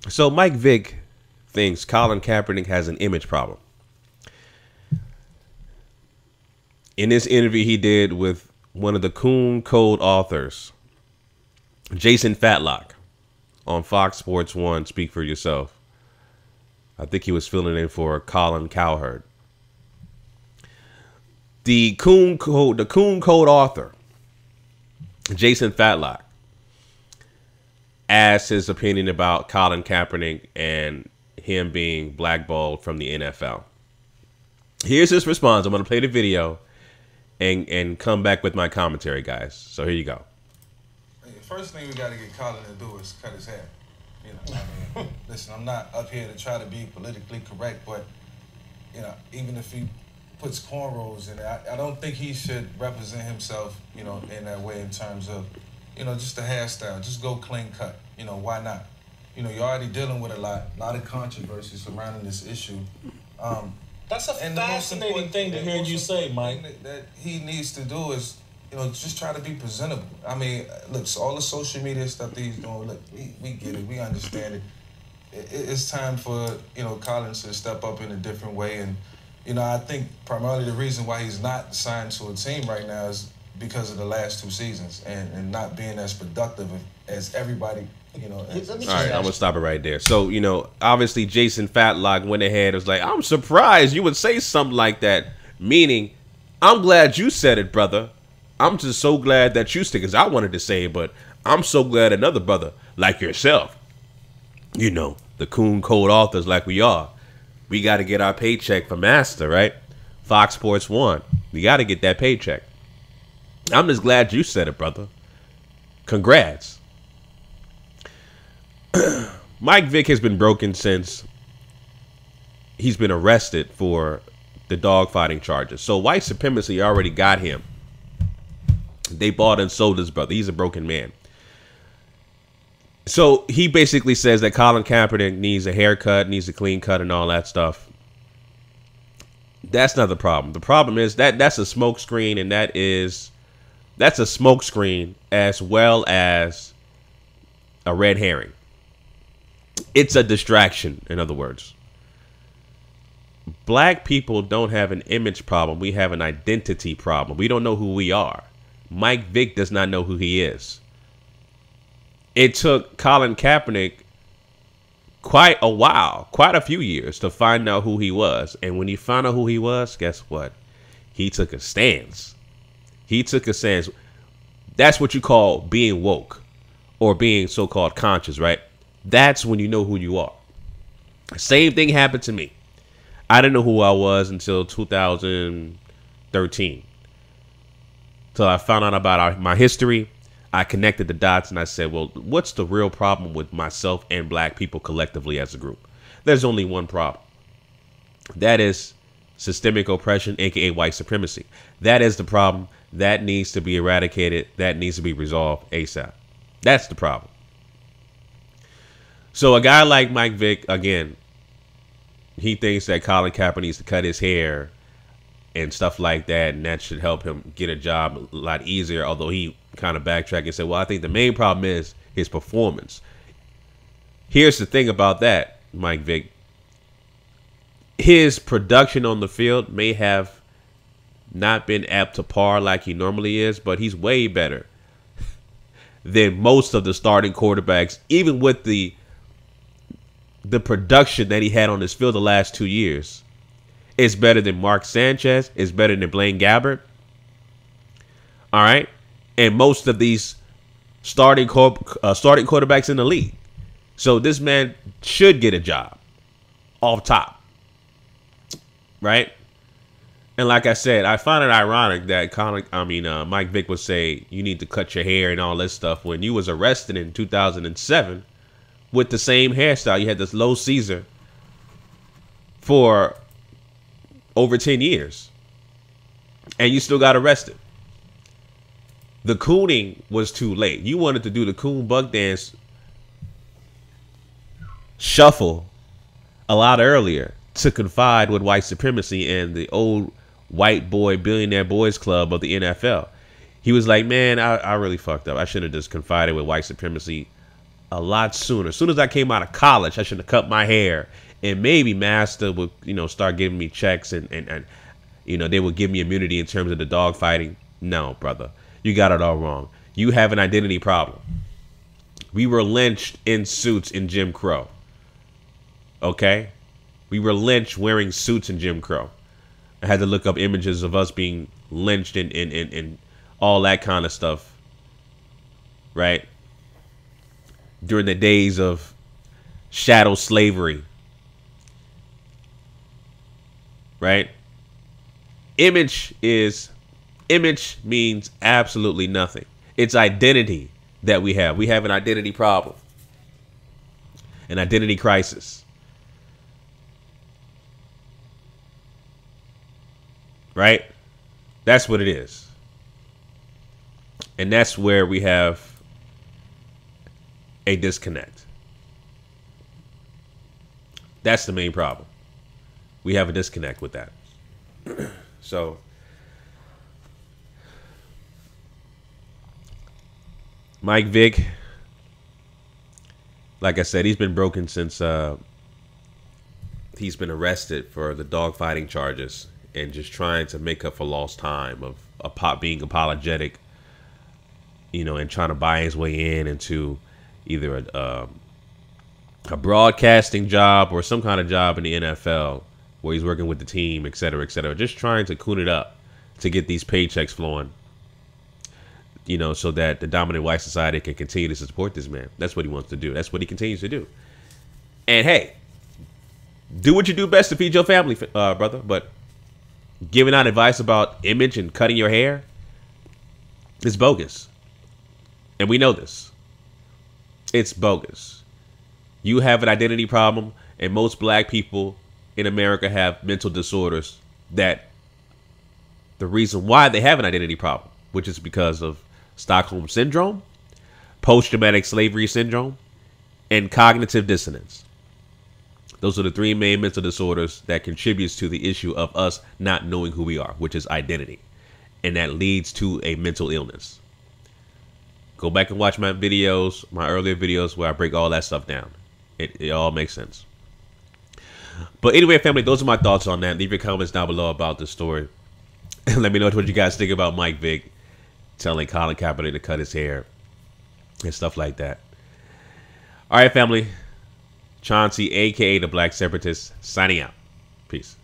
So Mike Vick thinks Colin Kaepernick has an image problem. In this interview he did with one of the Coon Code authors, Jason Whitlock, on Fox Sports 1, Speak for Yourself. I think he was filling in for Colin Cowherd. The Coon Code author, Jason Whitlock, asked his opinion about Colin Kaepernick and him being blackballed from the NFL. Here's his response. I'm going to play the video and come back with my commentary, guys. So here you go. First thing we got to get Colin to do is cut his hair. You know, I mean, listen, I'm not up here to try to be politically correct, but, you know, even if he puts cornrows in it, I don't think he should represent himself, you know, in that way in terms of, you know, just the hairstyle. Just go clean cut. You know, why not? You know, you're already dealing with a lot of controversy surrounding this issue. That's a fascinating thing to hear you say, Mike. That he needs to do is, you know, just try to be presentable. I mean, look, so all the social media stuff that he's doing, look, we get it, we understand it. It's time for, you know, Collins to step up in a different way. And, you know, I think primarily the reason why he's not signed to a team right now is because of the last 2 seasons and not being as productive as everybody, you know. All right, I'm going to stop it right there. So, you know, obviously Jason Whitlock went ahead and was like, I'm surprised you would say something like that. Meaning, I'm glad you said it, brother. I'm just so glad that you stick, because I wanted to say it, but I'm so glad another brother like yourself, you know, the Coon Code authors like we are, we got to get our paycheck from Master, right? Fox Sports 1. We got to get that paycheck. I'm just glad you said it, brother. Congrats. Mike Vick has been broken since he's been arrested for the dogfighting charges. So white supremacy already got him. They bought and sold his brother. He's a broken man. So he basically says that Colin Kaepernick needs a haircut, needs a clean cut, and all that stuff. That's not the problem. The problem is that that's a smokescreen, and that's a smokescreen as well as a red herring. It's a distraction, in other words. Black people don't have an image problem. We have an identity problem. We don't know who we are. Mike Vick does not know who he is. It took Colin Kaepernick quite a while, quite a few years to find out who he was. And when he found out who he was, guess what? He took a stance. He took a stance. That's what you call being woke or being so-called conscious, right? That's when you know who you are. Same thing happened to me. I didn't know who I was until 2013. So I found out about my history. I connected the dots and I said, well, what's the real problem with myself and black people collectively as a group? There's only one problem. That is systemic oppression, aka white supremacy. That is the problem. That needs to be eradicated. That needs to be resolved ASAP. That's the problem. So a guy like Mike Vick, again, he thinks that Colin Kaepernick needs to cut his hair and stuff like that, and that should help him get a job a lot easier, although he kind of backtracked and said, well, I think the main problem is his performance. Here's the thing about that, Mike Vick. His production on the field may have not been up to par like he normally is, but he's way better than most of the starting quarterbacks, even with the production that he had on his field the last 2 years. It's better than Mark Sanchez. It's better than Blaine Gabbert. All right. And most of these starting quarterbacks in the league. So this man should get a job off top. Right. And like I said, I find it ironic that Mike Vick would say you need to cut your hair and all this stuff when you was arrested in 2007 with the same hairstyle. You had this low Caesar for over 10 years. And you still got arrested. The cooning was too late. You wanted to do the coon buck dance shuffle a lot earlier to confide with white supremacy and the old white boy billionaire boys club of the NFL. He was like, man, I really fucked up. I should have just confided with white supremacy a lot sooner. As soon as I came out of college, I should have cut my hair, and maybe Master would, start giving me checks, and they would give me immunity in terms of the dog fighting. No, brother, you got it all wrong. You have an identity problem. We were lynched in suits in Jim Crow. Okay? We were lynched wearing suits in Jim Crow. I had to look up images of us being lynched and all that kind of stuff. Right? During the days of shadow slavery. Right? Image means absolutely nothing. It's identity that we have. We have an identity problem. An identity crisis. Right? That's what it is. And that's where we have a disconnect. That's the main problem. We have a disconnect with that. So, Mike Vick, like I said, he's been broken since he's been arrested for the dogfighting charges and just trying to make up for lost time of being apologetic, and trying to buy his way into either a broadcasting job or some kind of job in the NFL where he's working with the team, et cetera, just trying to coon it up to get these paychecks flowing, so that the dominant white society can continue to support this man. That's what he wants to do. That's what he continues to do. And hey, do what you do best to feed your family, brother. But giving out advice about image and cutting your hair is bogus. And we know this. It's bogus. You have an identity problem, and most black people in America have mental disorders that the reason why they have an identity problem, which is because of Stockholm Syndrome, post-traumatic slavery syndrome, and cognitive dissonance. Those are the three main mental disorders that contributes to the issue of us not knowing who we are, which is identity. And that leads to a mental illness. Go back and watch my videos, my earlier videos where I break all that stuff down. It all makes sense. But anyway, family, those are my thoughts on that. Leave your comments down below about this story. And let me know what you guys think about Mike Vick telling Colin Kaepernick to cut his hair and stuff like that. All right, family. Chauncey, a.k.a. the Black Separatist, signing out. Peace.